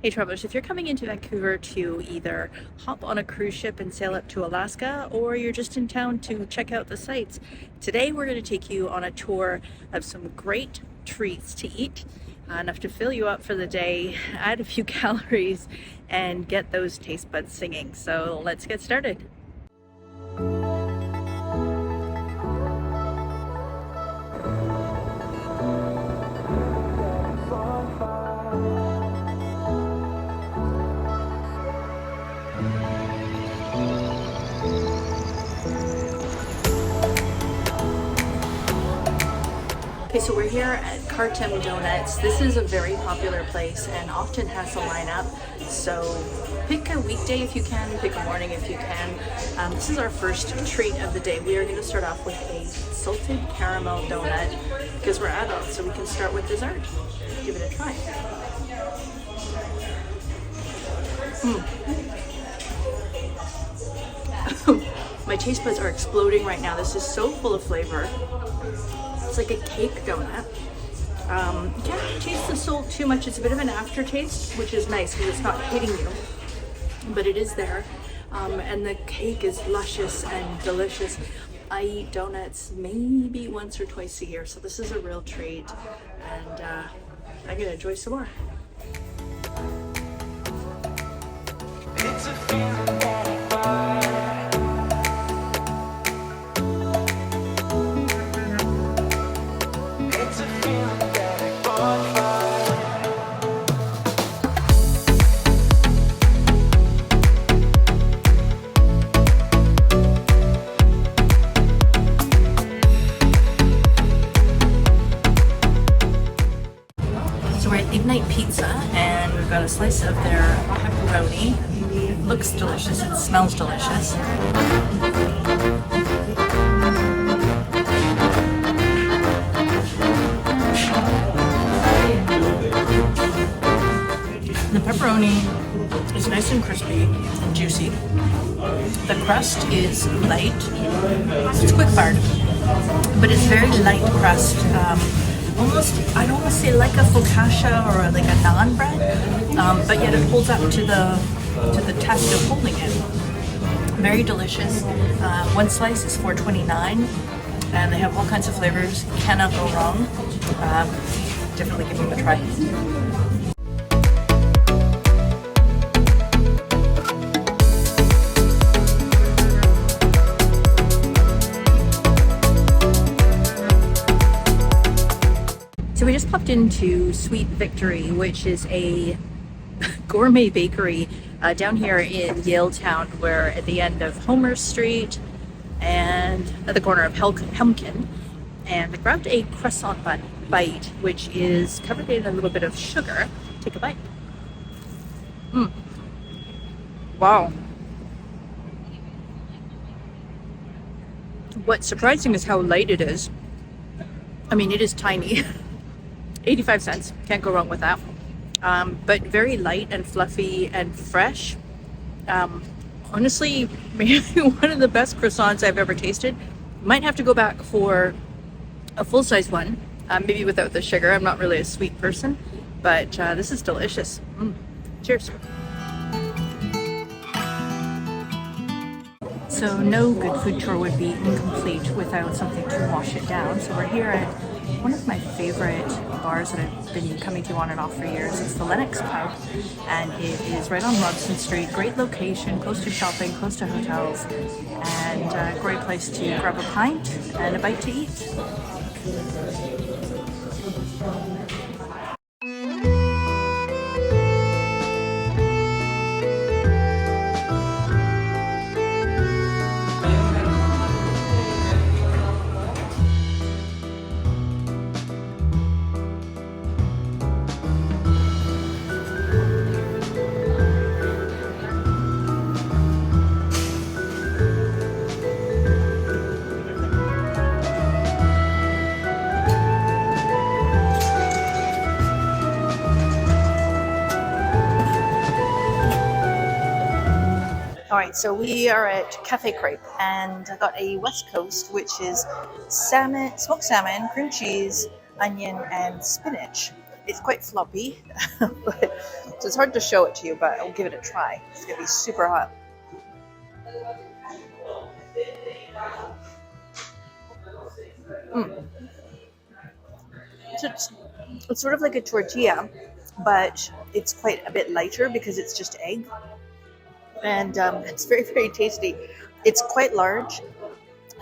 Hey travelers, if you're coming into Vancouver to either hop on a cruise ship and sail up to Alaska, or you're just in town to check out the sights, today we're going to take you on a tour of some great treats to eat, enough to fill you up for the day, add a few calories, and get those taste buds singing. So let's get started. Okay, so we're here at 𝖪𝗓 Donuts. This is a very popular place and often has a lineup. So pick a weekday if you can, pick a morning if you can. This is our first treat of the day. We are going to start off with a salted caramel donut because we're adults, so we can start with dessert. Give it a try. My taste buds are exploding right now. This is so full of flavor. It's like a cake donut. You can't taste the salt too much. It's a bit of an aftertaste, which is nice because it's not hitting you, but it is there. And the cake is luscious and delicious. I eat donuts maybe once or twice a year, so this is a real treat, and I'm gonna enjoy some more. It's a feeling that pizza, and we've got a slice of their pepperoni. It looks delicious, it smells delicious. The pepperoni is nice and crispy and juicy. The crust is light. It's quick fired, but it's very light crust. Almost, I'd almost say like a focaccia or like a naan bread, but yet it holds up to the test of holding it. Very delicious. One slice is $4.29, and they have all kinds of flavors. Cannot go wrong. Definitely give them a try. So we just popped into Sweet Victory, which is a gourmet bakery down here in Yaletown. We're at the end of Homer Street and at the corner of Helmkin. And I grabbed a croissant bite, which is covered in a little bit of sugar. Take a bite. Wow. What's surprising is how light it is. I mean, it is tiny. 85 cents, can't go wrong with that. But very light and fluffy and fresh. Honestly, maybe one of the best croissants I've ever tasted. Might have to go back for a full-size one, maybe without the sugar. I'm not really a sweet person, but this is delicious. Cheers. So no good food tour would be incomplete without something to wash it down. So we're here at one of my favorite bars that I've been coming to on and off for years. It's the Lennox Pub, and it is right on Robson Street. Great location, close to shopping, close to hotels, and a great place to grab a pint and a bite to eat. Alright, so we are at Cafe Crepe, and I got a West Coast, which is salmon, smoked salmon, cream cheese, onion, and spinach. It's quite floppy, but, so it's hard to show it to you, but I'll give it a try. It's gonna be super hot. So it's sort of like a tortilla, but it's quite a bit lighter because it's just egg. And it's very, very tasty. It's quite large,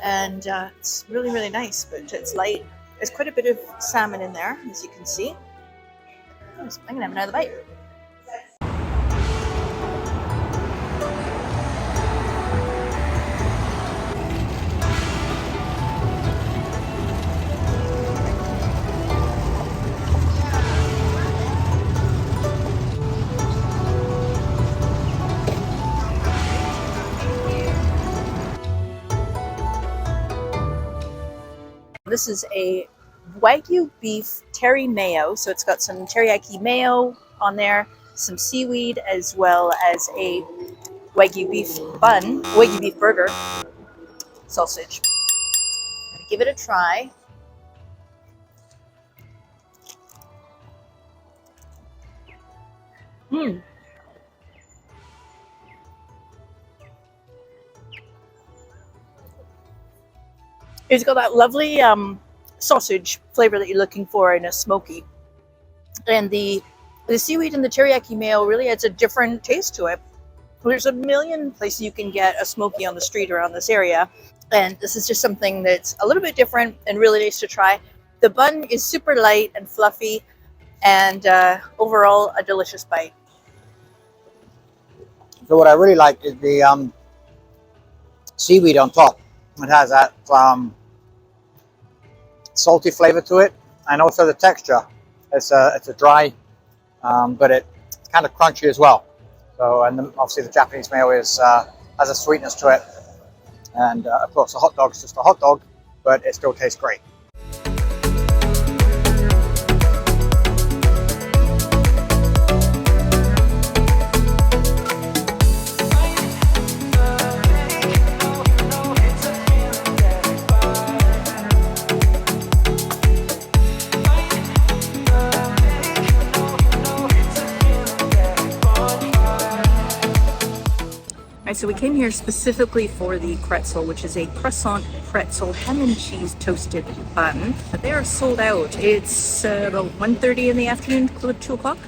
and it's really, really nice, but it's light. There's quite a bit of salmon in there, as you can see. I'm gonna have another bite. This is a Wagyu beef teriyaki mayo, so it's got some teriyaki mayo on there, some seaweed, as well as a Wagyu beef bun, Wagyu beef burger sausage. I'm gonna give it a try. It's got that lovely sausage flavor that you're looking for in a smoky. And the seaweed and the teriyaki mayo really adds a different taste to it. There's a million places you can get a smoky on the street around this area. And this is just something that's a little bit different and really nice to try. The bun is super light and fluffy, and overall a delicious bite. So what I really like is the seaweed on top. It has that salty flavor to it, and also the texture. It's a dry, but it's kind of crunchy as well. So, and obviously the Japanese mayo has a sweetness to it, and of course a hot dog is just a hot dog, but it still tastes great. So we came here specifically for the pretzel, which is a croissant pretzel ham and cheese toasted bun. But they are sold out. It's about 1:30 in the afternoon, 2 o'clock,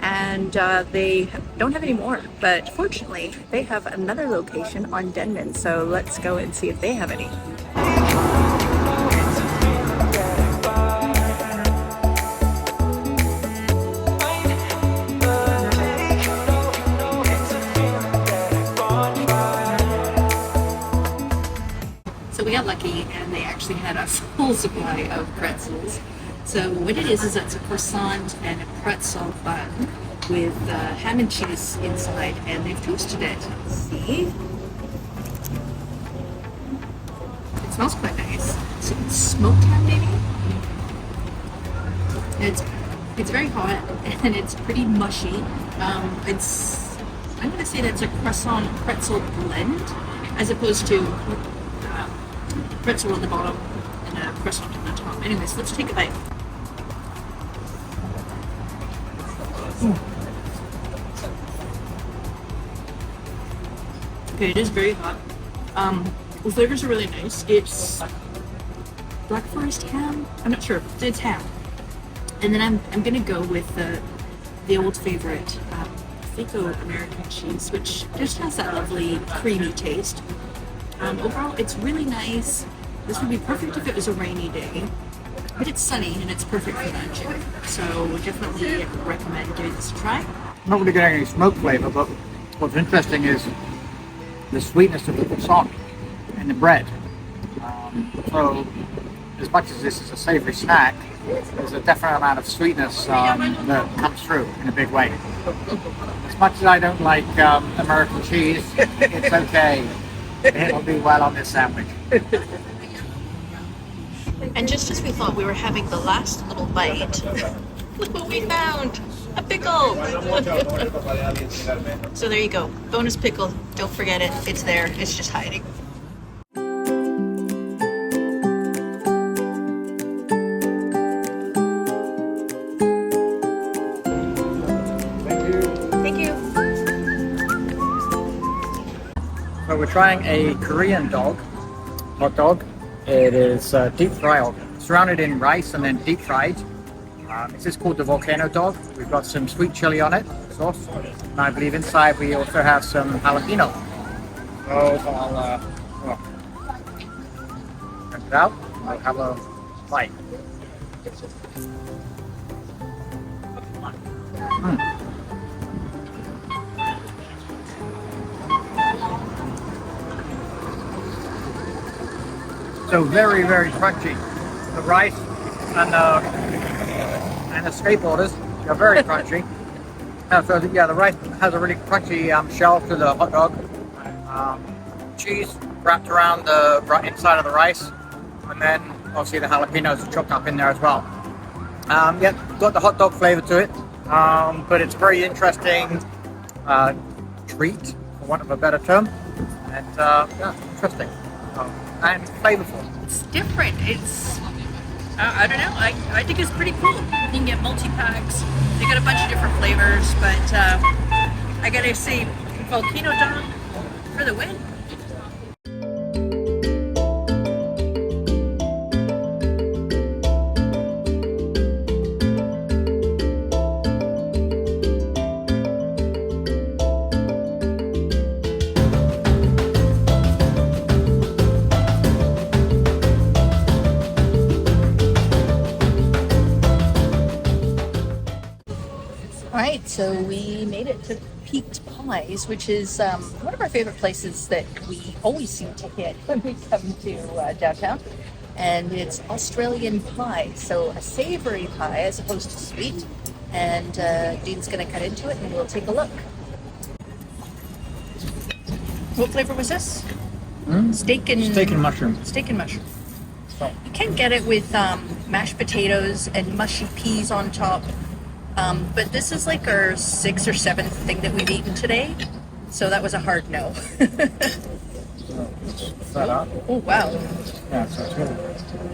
and they don't have any more. But fortunately, they have another location on Denman, so let's go and see if they have any. So we got lucky, and they actually had a full supply of pretzels. So what it is it's a croissant and a pretzel bun with ham and cheese inside, and they've toasted it. See? It smells quite nice. So it's smoked ham, maybe? It's very hot, and it's pretty mushy. I'm going to say that's a croissant pretzel blend, as opposed to pretzel on the bottom and a croissant on the top. Anyways, let's take a bite. Okay, it is very hot. The flavors are really nice. It's black forest ham. I'm not sure. It's ham. And then I'm gonna go with the old favorite, Faco American cheese, which just has that lovely creamy taste. Overall, it's really nice. This would be perfect if it was a rainy day, but it's sunny and it's perfect for lunch. So definitely recommend giving this a try. I'm not really getting any smoke flavor, but what's interesting is the sweetness of the croissant and the bread. So as much as this is a savory snack, there's a definite amount of sweetness that comes through in a big way. As much as I don't like American cheese, it's okay. It'll do well on this sandwich. And just as we thought we were having the last little bite, look what we found! A pickle! So there you go. Bonus pickle. Don't forget it. It's there. It's just hiding. we're trying a Korean hot dog. It is deep fried, surrounded in rice and then deep fried. This is called the volcano dog. We've got some sweet chili on it, sauce, and I believe inside we also have some jalapeno. So I'll check it out. I'll have a bite. So very, very crunchy. The rice and the skateboarders are very crunchy. So yeah, the rice has a really crunchy shell to the hot dog. Cheese wrapped around the inside of the rice, and then obviously the jalapenos are chopped up in there as well. Yeah, got the hot dog flavor to it, but it's a very interesting treat, for want of a better term, and yeah, interesting. And flavorful. It's different. It's, I don't know, I think it's pretty cool. You can get multi-packs. They got a bunch of different flavors, but I gotta say, volcano dog for the win. Alright, so we made it to Peaked Pies, which is one of our favorite places that we always seem to hit when we come to downtown. And it's Australian pie, so a savory pie as opposed to sweet. And Dean's going to cut into it and we'll take a look. What flavor was this? Steak and mushroom. Steak and mushroom. You can get it with mashed potatoes and mushy peas on top. But this is like our 6th or 7th thing that we've eaten today, so that was a hard no. Oh wow! Yeah, so it's really.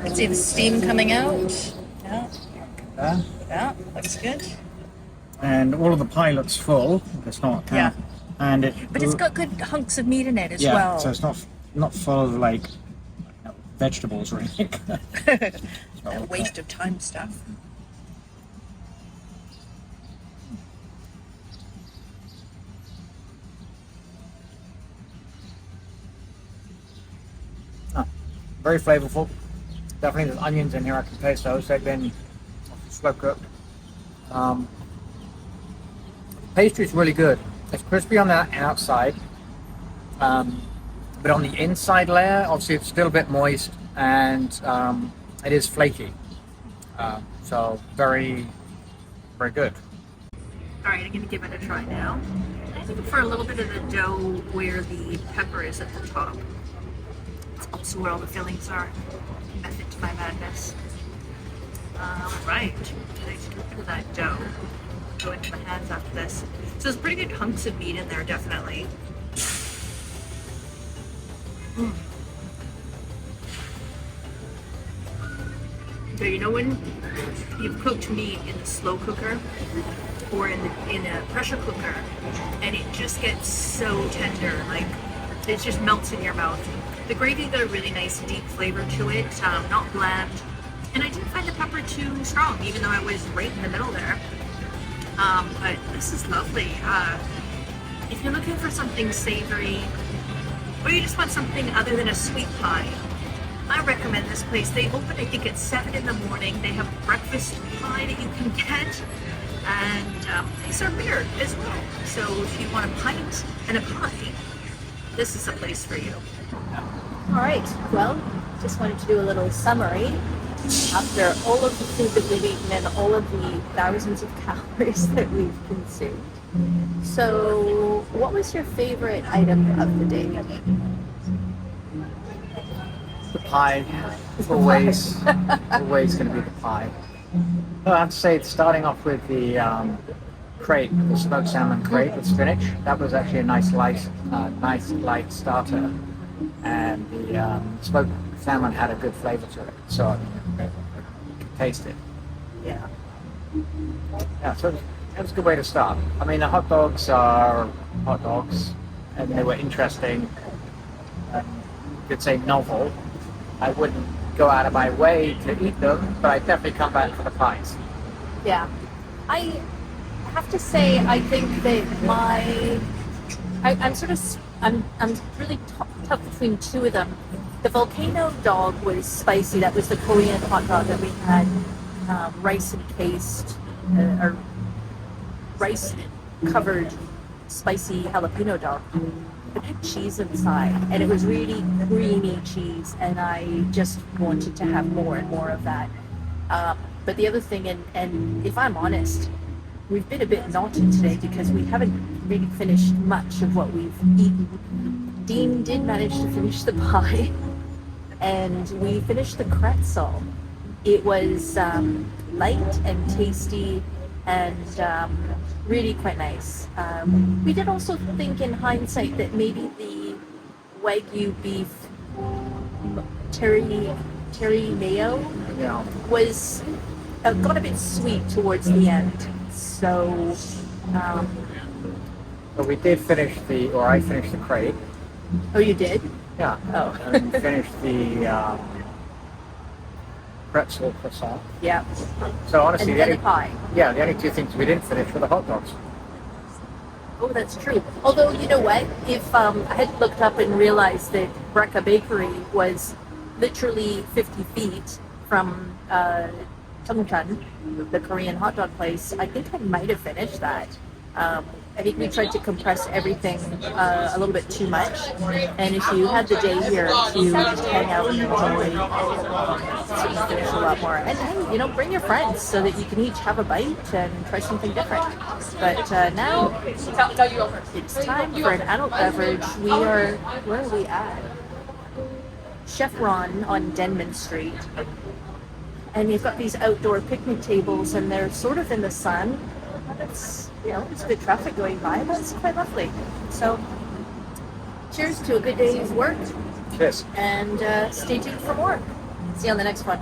I see the steam coming out. Yeah, yeah, looks good. And all of the pie looks full. It's not. Yeah. And but it's got good hunks of meat in it as yeah, well. So it's not full of like vegetables or anything. That waste of time stuff. Very flavorful. Definitely there's onions in here. I can taste those. They've been slow cooked. Pastry's really good. It's crispy on the outside, but on the inside layer, obviously it's still a bit moist, and it is flaky. So very, very good. All right, I'm gonna give it a try now. I think for a little bit of the dough where the pepper is at the top. Also where all the fillings are. Method to my madness. Right, nice bit of that dough. Go into my hands after this. So there's pretty good hunks of meat in there, definitely. So you know when you've cooked meat in the slow cooker or in a pressure cooker, and it just gets so tender, like it just melts in your mouth. The gravy got a really nice deep flavor to it, not bland. And I didn't find the pepper too strong, even though I was right in the middle there. But this is lovely. If you're looking for something savory, or you just want something other than a sweet pie, I recommend this place. They open, I think, at 7 in the morning. They have breakfast pie that you can get, and they serve beer as well. So if you want a pint and a pie, this is a place for you. All right, well, just wanted to do a little summary after all of the food that we've eaten and all of the thousands of calories that we've consumed. So, what was your favorite item of the day? The pie. Always going to be the pie. Well, I have to say, it's starting off with the crate, the smoked salmon crate with spinach. That was actually a nice light starter. And the smoked salmon had a good flavor to it, so you could taste it. Yeah. Yeah, so it was a good way to start. I mean, the hot dogs are hot dogs, and they were interesting. you could say novel. I wouldn't go out of my way to eat them, but I definitely come back for the pies. Yeah. I have to say, I think that I'm really tough between two of them. The volcano dog was spicy. That was the Korean hot dog that we had, rice encased, or rice covered spicy jalapeno dog. It had cheese inside, and it was really creamy cheese, and I just wanted to have more and more of that. But the other thing, and if I'm honest, we've been a bit naughty today because we haven't really finished much of what we've eaten. Dean did manage to finish the pie, and we finished the pretzel. It was light and tasty and really quite nice. We did also think in hindsight that maybe the Wagyu beef terry mayo was got a bit sweet towards the end. So, But we did finish I finished the crate. Oh, you did? Yeah. Oh. And finished the pretzel croissant. Yeah. So honestly, And then the pie. Yeah, the only two things we didn't finish were the hot dogs. Oh, that's true. Although, you know what? If I had looked up and realized that 𝖮𝗑 Bakery was literally 50 feet from Tongchun, the Korean hot dog place, I think I might have finished that. I think we tried to compress everything a little bit too much. And if you had the day here to just hang out and enjoy, so you finish a lot more. And hey, bring your friends so that you can each have a bite and try something different. But now it's time for an adult beverage. Where are we at? Chef Ron on Denman Street. And you've got these outdoor picnic tables, and they're sort of in the sun. It's a bit traffic going by, but it's quite lovely. So, cheers to a good day's work. Cheers. And stay tuned for more. See you on the next one.